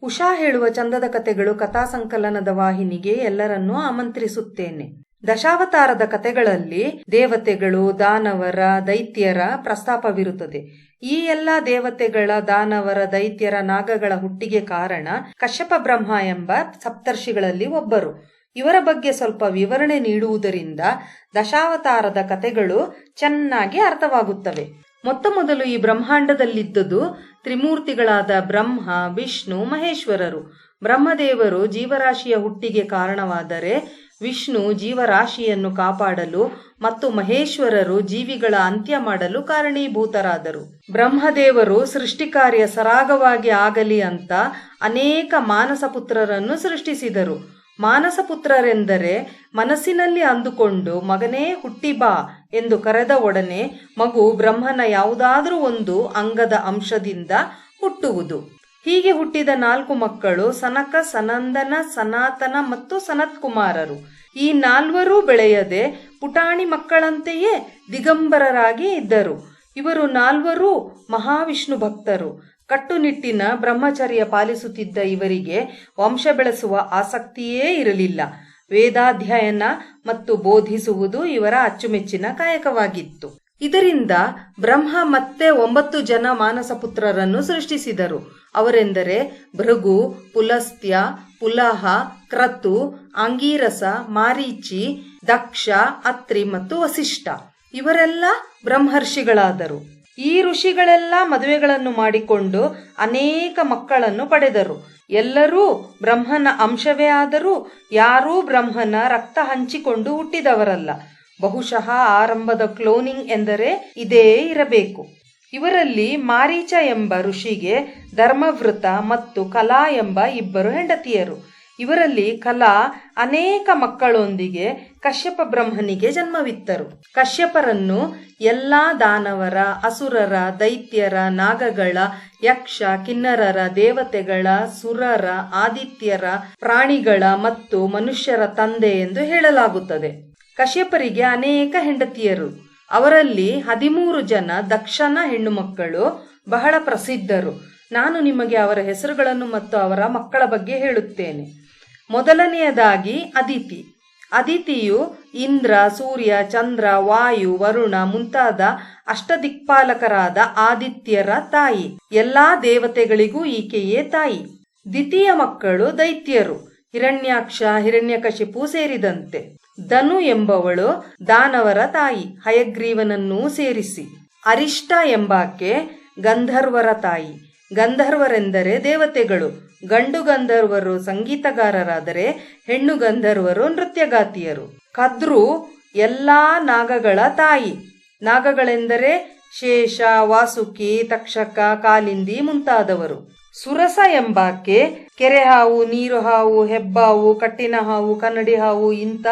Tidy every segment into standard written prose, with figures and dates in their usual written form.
ಉಷಾ ಹೇಳುವ ಚಂದದ ಕಥೆಗಳು ಕಥಾ ಸಂಕಲನದ ವಾಹಿನಿಗೆ ಎಲ್ಲರನ್ನೂ ಆಮಂತ್ರಿಸುತ್ತೇನೆ. ದಶಾವತಾರದ ಕಥೆಗಳಲ್ಲಿ ದೇವತೆಗಳು, ದಾನವರ, ದೈತ್ಯರ ಪ್ರಸ್ತಾಪವಿರುತ್ತದೆ. ಈ ಎಲ್ಲ ದೇವತೆಗಳ, ದಾನವರ, ದೈತ್ಯರ, ನಾಗಗಳ ಹುಟ್ಟಿಗೆ ಕಾರಣ ಕಶ್ಯಪ ಬ್ರಹ್ಮ ಎಂಬ ಸಪ್ತರ್ಷಿಗಳಲ್ಲಿ ಒಬ್ಬರು. ಇವರ ಬಗ್ಗೆ ಸ್ವಲ್ಪ ವಿವರಣೆ ನೀಡುವುದರಿಂದ ದಶಾವತಾರದ ಕಥೆಗಳು ಚೆನ್ನಾಗಿ ಅರ್ಥವಾಗುತ್ತವೆ. ಮೊದಲು ಈ ಬ್ರಹ್ಮಾಂಡದಲ್ಲಿದ್ದುದು ತ್ರಿಮೂರ್ತಿಗಳಾದ ಬ್ರಹ್ಮ, ವಿಷ್ಣು, ಮಹೇಶ್ವರರು. ಬ್ರಹ್ಮದೇವರು ಜೀವರಾಶಿಯ ಹುಟ್ಟಿಗೆ ಕಾರಣವಾದರೆ, ವಿಷ್ಣು ಜೀವರಾಶಿಯನ್ನು ಕಾಪಾಡಲು ಮತ್ತು ಮಹೇಶ್ವರರು ಜೀವಿಗಳ ಅಂತ್ಯ ಮಾಡಲು ಕಾರಣೀಭೂತರಾದರು. ಬ್ರಹ್ಮದೇವರು ಸೃಷ್ಟಿ ಕಾರ್ಯ ಸರಾಗವಾಗಿ ಆಗಲಿ ಅಂತ ಅನೇಕ ಮಾನಸ ಪುತ್ರರನ್ನು ಸೃಷ್ಟಿಸಿದರು. ಮಾನಸ ಪುತ್ರರೆಂದರೆ ಮನಸ್ಸಿನಲ್ಲಿ ಅಂದುಕೊಂಡು ಮಗನೇ ಹುಟ್ಟಿ ಬಾ ಎಂದು ಕರೆದ ಒಡನೆ ಮಗು ಬ್ರಹ್ಮನ ಯಾವುದಾದ್ರೂ ಒಂದು ಅಂಗದ ಅಂಶದಿಂದ ಹುಟ್ಟುವುದು. ಹೀಗೆ ಹುಟ್ಟಿದ 4 ಮಕ್ಕಳು ಸನಕ, ಸನಂದನ, ಸನಾತನ ಮತ್ತು ಸನತ್ಕುಮಾರರು. ಈ 4 ಬೆಳೆಯದೆ ಪುಟಾಣಿ ಮಕ್ಕಳಂತೆಯೇ ದಿಗಂಬರರಾಗಿ ಇದ್ದರು. ಇವರು 4 ಮಹಾವಿಷ್ಣು ಭಕ್ತರು. ಕಟ್ಟುನಿಟ್ಟಿನ ಬ್ರಹ್ಮಚರ್ಯ ಪಾಲಿಸುತ್ತಿದ್ದ ಇವರಿಗೆ ವಂಶ ಬೆಳೆಸುವ ಆಸಕ್ತಿಯೇ ಇರಲಿಲ್ಲ. ವೇದಾಧ್ಯಯನ ಮತ್ತು ಬೋಧಿಸುವುದು ಇವರ ಅಚ್ಚುಮೆಚ್ಚಿನ ಕಾಯಕವಾಗಿತ್ತು. ಇದರಿಂದ ಬ್ರಹ್ಮ ಮತ್ತೆ 9 ಜನ ಮಾನಸ ಪುತ್ರರನ್ನು ಸೃಷ್ಟಿಸಿದರು. ಅವರೆಂದರೆ ಭೃಗು, ಪುಲಸ್ತ್ಯ, ಪುಲಹ, ಕ್ರತು, ಆಂಗೀರಸ, ಮಾರೀಚಿ, ದಕ್ಷ, ಅತ್ರಿ ಮತ್ತು ವಸಿಷ್ಠ. ಇವರೆಲ್ಲ ಬ್ರಹ್ಮರ್ಷಿಗಳಾದರು. ಈ ಋಷಿಗಳೆಲ್ಲ ಮದುವೆಗಳನ್ನು ಮಾಡಿಕೊಂಡು ಅನೇಕ ಮಕ್ಕಳನ್ನು ಪಡೆದರು. ಎಲ್ಲರೂ ಬ್ರಹ್ಮನ ಅಂಶವೇ ಆದರೂ ಯಾರೂ ಬ್ರಹ್ಮನ ರಕ್ತ ಹಂಚಿಕೊಂಡು ಹುಟ್ಟಿದವರಲ್ಲ. ಬಹುಶಃ ಆರಂಭದ ಕ್ಲೋನಿಂಗ್ ಎಂದರೆ ಇದೇ ಇರಬೇಕು. ಇವರಲ್ಲಿ ಮಾರೀಚ ಎಂಬ ಋಷಿಗೆ ಧರ್ಮವೃತ ಮತ್ತು ಕಲಾ ಎಂಬ 2 ಹೆಂಡತಿಯರು. ಇವರಲ್ಲಿ ಕಲಾ ಅನೇಕ ಮಕ್ಕಳೊಂದಿಗೆ ಕಶ್ಯಪ ಬ್ರಹ್ಮನಿಗೆ ಜನ್ಮವಿತ್ತರು. ಕಶ್ಯಪರನ್ನು ಎಲ್ಲಾ ದಾನವರ, ಅಸುರರ, ದೈತ್ಯರ, ನಾಗಗಳ, ಯಕ್ಷ, ಕಿನ್ನರರ, ದೇವತೆಗಳ, ಸುರರ, ಆದಿತ್ಯರ, ಪ್ರಾಣಿಗಳ ಮತ್ತು ಮನುಷ್ಯರ ತಂದೆ ಎಂದು ಹೇಳಲಾಗುತ್ತದೆ. ಕಶ್ಯಪರಿಗೆ ಅನೇಕ ಹೆಂಡತಿಯರು. ಅವರಲ್ಲಿ 13 ಜನ ದಕ್ಷನ ಹೆಣ್ಣು ಮಕ್ಕಳು ಬಹಳ ಪ್ರಸಿದ್ಧರು. ನಾನು ನಿಮಗೆ ಅವರ ಹೆಸರುಗಳನ್ನು ಮತ್ತು ಅವರ ಮಕ್ಕಳ ಬಗ್ಗೆ ಹೇಳುತ್ತೇನೆ. ಮೊದಲನೆಯದಾಗಿ ಅದಿತಿ. ಅದಿತಿಯು ಇಂದ್ರ, ಸೂರ್ಯ, ಚಂದ್ರ, ವಾಯು, ವರುಣ ಮುಂತಾದ ಅಷ್ಟದಿಕ್ಪಾಲಕರಾದ ಆದಿತ್ಯರ ತಾಯಿ. ಎಲ್ಲಾ ದೇವತೆಗಳಿಗೂ ಈಕೆಯೇ ತಾಯಿ. ದ್ವಿತೀಯ ಮಕ್ಕಳು ದೈತ್ಯರು, ಹಿರಣ್ಯಾಕ್ಷ, ಹಿರಣ್ಯಕಶಿಪು ಸೇರಿದಂತೆ. ಧನು ಎಂಬವಳು ದಾನವರ ತಾಯಿ, ಹಯಗ್ರೀವನನ್ನೂ ಸೇರಿಸಿ. ಅರಿಷ್ಟ ಎಂಬಾಕೆ ಗಂಧರ್ವರ ತಾಯಿ. ಗಂಧರ್ವರೆಂದರೆ ದೇವತೆಗಳು. ಗಂಡು ಗಂಧರ್ವರು ಸಂಗೀತಗಾರರಾದರೆ ಹೆಣ್ಣು ಗಂಧರ್ವರು ನೃತ್ಯಗಾತಿಯರು. ಕದ್ರು ಎಲ್ಲಾ ನಾಗಗಳ ತಾಯಿ. ನಾಗಗಳೆಂದರೆ ಶೇಷ, ವಾಸುಕಿ, ತಕ್ಷಕ, ಕಾಲಿಂದಿ ಮುಂತಾದವರು. ಸುರಸ ಎಂಬಾಕೆ ಕೆರೆ ಹಾವು, ನೀರು ಹಾವು, ಹೆಬ್ಬಾವು, ಕಟ್ಟಿನ ಹಾವು, ಕನ್ನಡಿ ಹಾವು ಇಂಥ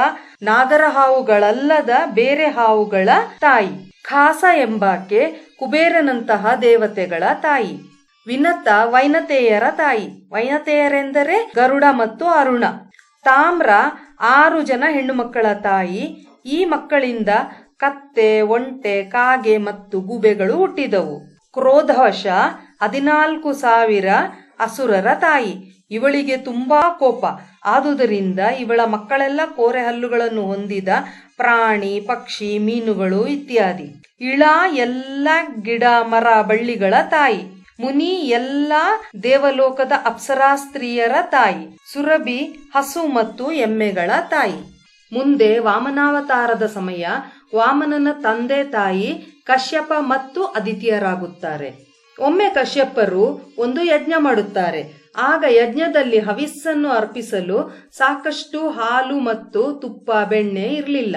ನಾಗರ ಹಾವುಗಳಲ್ಲದ ಬೇರೆ ಹಾವುಗಳ ತಾಯಿ. ಖಾಸ ಎಂಬಾಕೆ ಕುಬೇರನಂತಹ ದೇವತೆಗಳ ತಾಯಿ. ವಿನತ ವೈನತೆಯರ ತಾಯಿ. ವೈನತೆಯರೆಂದರೆ ಗರುಡ ಮತ್ತು ಅರುಣ. ತಾಮ್ರ 6 ಜನ ಹೆಣ್ಣು ಮಕ್ಕಳ ತಾಯಿ. ಈ ಮಕ್ಕಳಿಂದ ಕತ್ತೆ, ಒಂಟೆ, ಕಾಗೆ ಮತ್ತು ಗೂಬೆಗಳು ಹುಟ್ಟಿದವು. ಕ್ರೋಧವಶ 14,000 ಅಸುರರ ತಾಯಿ. ಇವಳಿಗೆ ತುಂಬಾ ಕೋಪ. ಆದುದರಿಂದ ಇವಳ ಮಕ್ಕಳೆಲ್ಲ ಕೋರೆ ಹಲ್ಲುಗಳನ್ನು ಹೊಂದಿದ ಪ್ರಾಣಿ, ಪಕ್ಷಿ, ಮೀನುಗಳು ಇತ್ಯಾದಿ. ಇಳ ಎಲ್ಲ ಗಿಡ, ಮರ, ಬಳ್ಳಿಗಳ ತಾಯಿ. ಮುನಿ ಎಲ್ಲ ದೇವಲೋಕದ ಅಪ್ಸರಾ ಸ್ತ್ರೀಯರ ತಾಯಿ. ಸುರಭಿ ಹಸು ಮತ್ತು ಎಮ್ಮೆಗಳ ತಾಯಿ. ಮುಂದೆ ವಾಮನಾವತಾರದ ಸಮಯ. ವಾಮನನ ತಂದೆ ತಾಯಿ ಕಶ್ಯಪ ಮತ್ತು ಅದಿತಿಯರಾಗುತ್ತಾರೆ. ಒಮ್ಮೆ ಕಶ್ಯಪರು ಒಂದು ಯಜ್ಞ ಮಾಡುತ್ತಾರೆ. ಆಗ ಯಜ್ಞದಲ್ಲಿ ಹವಿಸ್ಸನ್ನು ಅರ್ಪಿಸಲು ಸಾಕಷ್ಟು ಹಾಲು ಮತ್ತು ತುಪ್ಪ, ಬೆಣ್ಣೆ ಇರಲಿಲ್ಲ.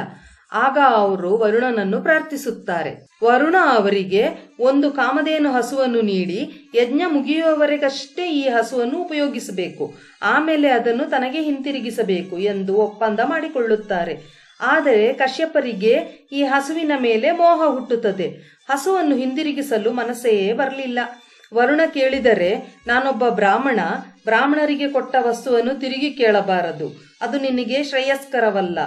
ಆಗ ಅವರು ವರುಣನನ್ನು ಪ್ರಾರ್ಥಿಸುತ್ತಾರೆ. ವರುಣ ಅವರಿಗೆ ಒಂದು ಕಾಮಧೇನು ಹಸುವನ್ನು ನೀಡಿ ಯಜ್ಞ ಮುಗಿಯುವವರೆಗಷ್ಟೇ ಈ ಹಸುವನ್ನು ಉಪಯೋಗಿಸಬೇಕು, ಆಮೇಲೆ ಅದನ್ನು ತನಗೆ ಹಿಂತಿರುಗಿಸಬೇಕು ಎಂದು ಒಪ್ಪಂದ ಮಾಡಿಕೊಳ್ಳುತ್ತಾರೆ. ಆದರೆ ಕಶ್ಯಪರಿಗೆ ಈ ಹಸುವಿನ ಮೇಲೆ ಮೋಹ ಹುಟ್ಟುತ್ತದೆ. ಹಸುವನ್ನು ಹಿಂದಿರುಗಿಸಲು ಮನಸ್ಸೇ ಬರಲಿಲ್ಲ. ವರುಣ ಕೇಳಿದರೆ, ನಾನೊಬ್ಬ ಬ್ರಾಹ್ಮಣ, ಬ್ರಾಹ್ಮಣರಿಗೆ ಕೊಟ್ಟ ವಸ್ತುವನ್ನು ತಿರುಗಿ ಕೇಳಬಾರದು, ಅದು ನಿನಗೆ ಶ್ರೇಯಸ್ಕರವಲ್ಲ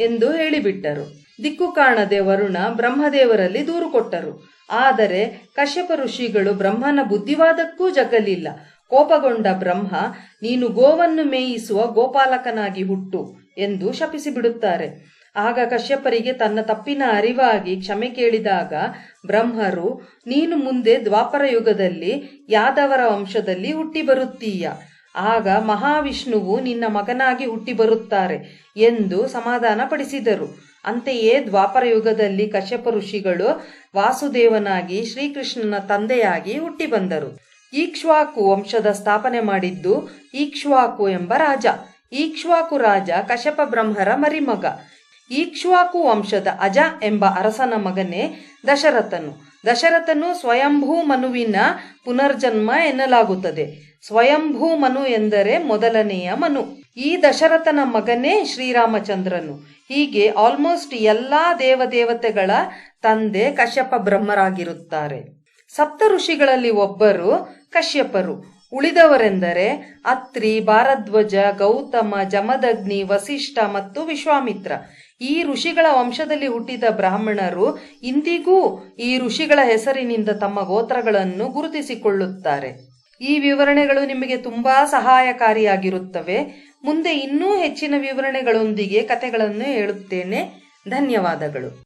ಎಂದು ಹೇಳಿಬಿಟ್ಟರು. ದಿಕ್ಕು ಕಾಣದೆ ವರುಣ ಬ್ರಹ್ಮದೇವರಲ್ಲಿ ದೂರು ಕೊಟ್ಟರು. ಆದರೆ ಕಶ್ಯಪ ಋಷಿಗಳು ಬ್ರಹ್ಮನ ಬುದ್ಧಿವಾದಕ್ಕೂ ಜಗ್ಗಲಿಲ್ಲ. ಕೋಪಗೊಂಡ ಬ್ರಹ್ಮ, ನೀನು ಗೋವನ್ನು ಮೇಯಿಸುವ ಗೋಪಾಲಕನಾಗಿ ಹುಟ್ಟು ಎಂದು ಶಪಿಸಿಬಿಡುತ್ತಾರೆ. ಆಗ ಕಶ್ಯಪರಿಗೆ ತನ್ನ ತಪ್ಪಿನ ಅರಿವಾಗಿ ಕ್ಷಮೆ ಕೇಳಿದಾಗ ಬ್ರಹ್ಮರು, ನೀನು ಮುಂದೆ ದ್ವಾಪರ ಯುಗದಲ್ಲಿ ಯಾದವರ ವಂಶದಲ್ಲಿ ಹುಟ್ಟಿ ಬರುತ್ತೀಯ, ಆಗ ಮಹಾವಿಷ್ಣುವು ನಿನ್ನ ಮಗನಾಗಿ ಹುಟ್ಟಿ ಬರುತ್ತಾರೆ ಎಂದು ಸಮಾಧಾನ ಪಡಿಸಿದರು. ಅಂತೆಯೇ ದ್ವಾಪರ ಯುಗದಲ್ಲಿ ಕಶ್ಯಪ ಋಷಿಗಳು ವಾಸುದೇವನಾಗಿ ಶ್ರೀಕೃಷ್ಣನ ತಂದೆಯಾಗಿ ಹುಟ್ಟಿ ಬಂದರು. ಈಕ್ಷ್ವಾಕು ವಂಶದ ಸ್ಥಾಪನೆ ಮಾಡಿದ್ದು ಈಕ್ಷ್ವಾಕು ಎಂಬ ರಾಜ. ಈಕ್ಷ್ವಾಕು ರಾಜ ಕಶ್ಯಪ ಬ್ರಹ್ಮರ ಮರಿಮಗ. ಈಕ್ಷ್ವಾಕು ವಂಶದ ಅಜ ಎಂಬ ಅರಸನ ಮಗನೇ ದಶರಥನು. ದಶರಥನು ಸ್ವಯಂಭೂ ಮನುವಿನ ಪುನರ್ಜನ್ಮ ಎನ್ನಲಾಗುತ್ತದೆ. ಸ್ವಯಂಭೂ ಮನು ಎಂದರೆ ಮೊದಲನೆಯ ಮನು. ಈ ದಶರಥನ ಮಗನೇ ಶ್ರೀರಾಮಚಂದ್ರನು. ಹೀಗೆ ಆಲ್ಮೋಸ್ಟ್ ಎಲ್ಲಾ ದೇವತೆಗಳ ತಂದೆ ಕಶ್ಯಪ ಬ್ರಹ್ಮರಾಗಿರುತ್ತಾರೆ. ಸಪ್ತ ಋಷಿಗಳಲ್ಲಿ ಒಬ್ಬರು ಕಶ್ಯಪರು. ಉಳಿದವರೆಂದರೆ ಅತ್ರಿ, ಭಾರದ್ವಾಜ, ಗೌತಮ, ಜಮದಗ್ನಿ, ವಸಿಷ್ಠ ಮತ್ತು ವಿಶ್ವಾಮಿತ್ರ. ಈ ಋಷಿಗಳ ವಂಶದಲ್ಲಿ ಹುಟ್ಟಿದ ಬ್ರಾಹ್ಮಣರು ಇಂದಿಗೂ ಈ ಋಷಿಗಳ ಹೆಸರಿನಿಂದ ತಮ್ಮ ಗೋತ್ರಗಳನ್ನು ಗುರುತಿಸಿಕೊಳ್ಳುತ್ತಾರೆ. ಈ ವಿವರಣೆಗಳು ನಿಮಗೆ ತುಂಬಾ ಸಹಾಯಕಾರಿಯಾಗಿರುತ್ತವೆ. ಮುಂದೆ ಇನ್ನೂ ಹೆಚ್ಚಿನ ವಿವರಣೆಗಳೊಂದಿಗೆ ಕಥೆಗಳನ್ನು ಹೇಳುತ್ತೇನೆ. ಧನ್ಯವಾದಗಳು.